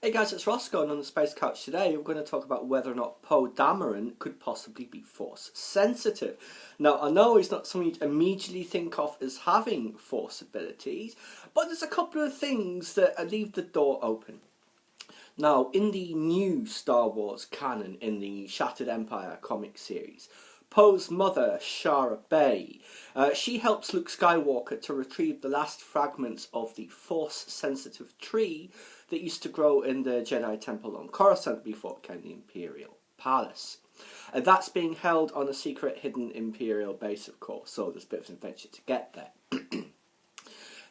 Hey guys, it's Ross going on the Space Couch today. We're going to talk about whether or not Poe Dameron could possibly be Force-sensitive. Now, I know it's not something you'd immediately think of as having Force abilities, but there's a couple of things that leave the door open. Now, in the new Star Wars canon in the Shattered Empire comic series, Poe's mother, Shara Bay, she helps Luke Skywalker to retrieve the last fragments of the Force-sensitive tree that used to grow in the Jedi Temple on Coruscant before it became the Imperial Palace. And that's being held on a secret hidden Imperial base, of course, so there's a bit of an adventure to get there.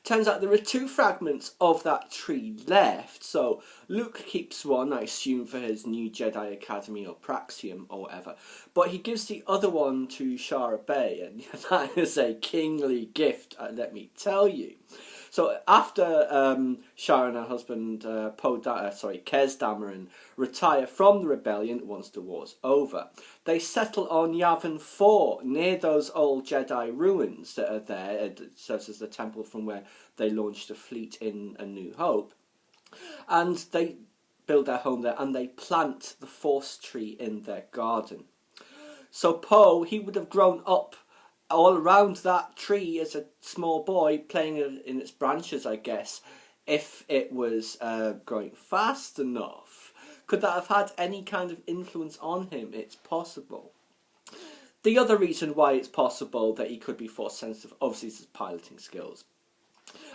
Turns out there are two fragments of that tree left, so Luke keeps one, I assume for his new Jedi Academy or Praxium or whatever, but he gives the other one to Shara Bay, and that is a kingly gift, let me tell you. So after Shara and her husband, Kez Dameron, retire from the rebellion once the war's over, they settle on Yavin 4, near those old Jedi ruins that are there. It serves as the temple from where they launched a fleet in A New Hope. And they build their home there, and they plant the Force tree in their garden. So Poe, he would have grown up all around that tree as a small boy, playing in its branches, I guess, if it was growing fast enough. Could that have had any kind of influence on him? It's possible. The other reason why it's possible that he could be Force sensitive, obviously, is his piloting skills.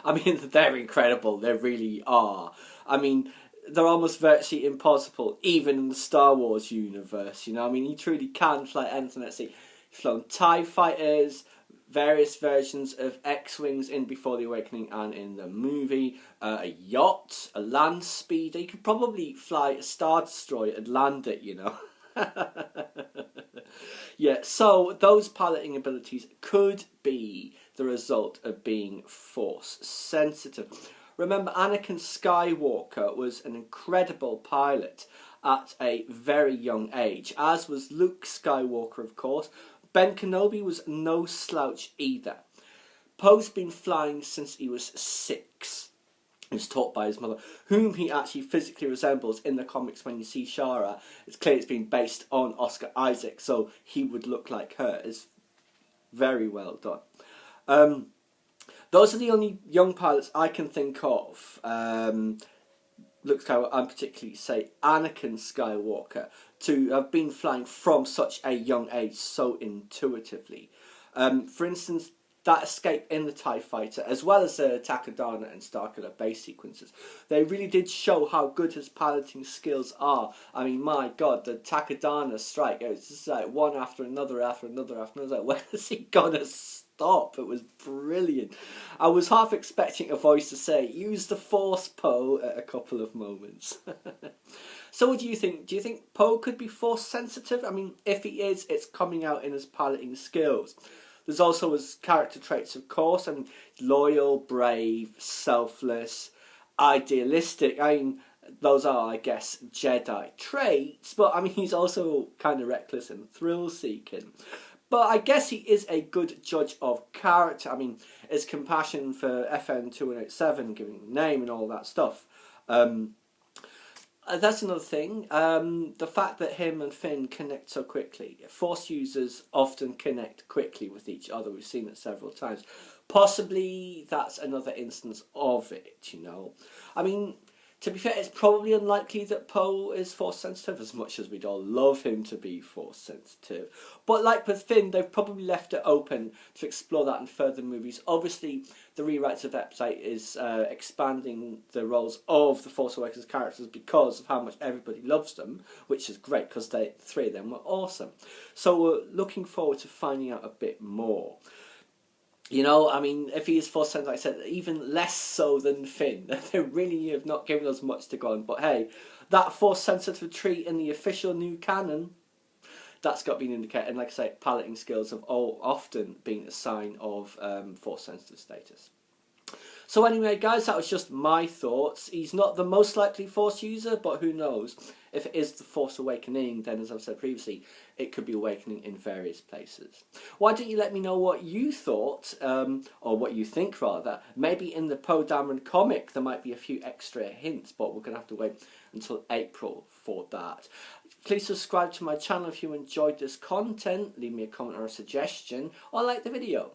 I mean, they're incredible, they really are. I mean, they're almost virtually impossible, even in the Star Wars universe, you know. I mean, he truly can fly anything at sea. He's flown TIE fighters, various versions of X-Wings in Before the Awakening and in the movie, a yacht, a land speeder. You could probably fly a Star Destroyer and land it, you know. Yeah, so those piloting abilities could be the result of being Force sensitive. Remember, Anakin Skywalker was an incredible pilot at a very young age, as was Luke Skywalker, of course. Ben Kenobi was no slouch either. Poe's been flying since he was 6. He was taught by his mother, whom he actually physically resembles in the comics. When you see Shara, it's clear it's been based on Oscar Isaac, so he would look like her. It's very well done. Those are the only young pilots I can think of. Luke Skywalker, and particularly, say, Anakin Skywalker, to have been flying from such a young age so intuitively. For instance, that escape in the TIE Fighter, as well as the Takodana and Starkiller base sequences, they really did show how good his piloting skills are. I mean, my God, the Takodana strike, it was just like one after another, after another, after another. When is he gonna stop? It was brilliant. I was half expecting a voice to say, "Use the Force, Poe," at a couple of moments. So what do you think? Do you think Poe could be Force sensitive? I mean, if he is, it's coming out in his piloting skills. There's also his character traits, of course. I mean, loyal, brave, selfless, idealistic. I mean, those are, I guess, Jedi traits. But, I mean, he's also kind of reckless and thrill-seeking. But I guess he is a good judge of character. I mean, his compassion for FN2187, giving him a name and all that stuff. That's another thing. The fact that him and Finn connect so quickly. Force users often connect quickly with each other. We've seen it several times. Possibly that's another instance of it, you know. I mean, to be fair, it's probably unlikely that Poe is Force sensitive, as much as we'd all love him to be Force sensitive. But like with Finn, they've probably left it open to explore that in further movies. Obviously, the rewrites of Episode 8 is expanding the roles of the Force Awakens characters because of how much everybody loves them, which is great because the 3 of them were awesome. So we're looking forward to finding out a bit more. You know, I mean, if he is Force sensitive, like I said, even less so than Finn. They really have not given us much to go on. But hey, that Force sensitive tree in the official new canon, that's got been indicated. And like I say, piloting skills have often been a sign of Force sensitive status. So anyway, guys, that was just my thoughts. He's not the most likely Force user, but who knows? If it is the Force awakening, then as I've said previously, it could be awakening in various places. Why don't you let me know what you thought, or what you think rather. Maybe in the Poe Dameron comic there might be a few extra hints, but we're going to have to wait until April for that. Please subscribe to my channel if you enjoyed this content, leave me a comment or a suggestion, or like the video.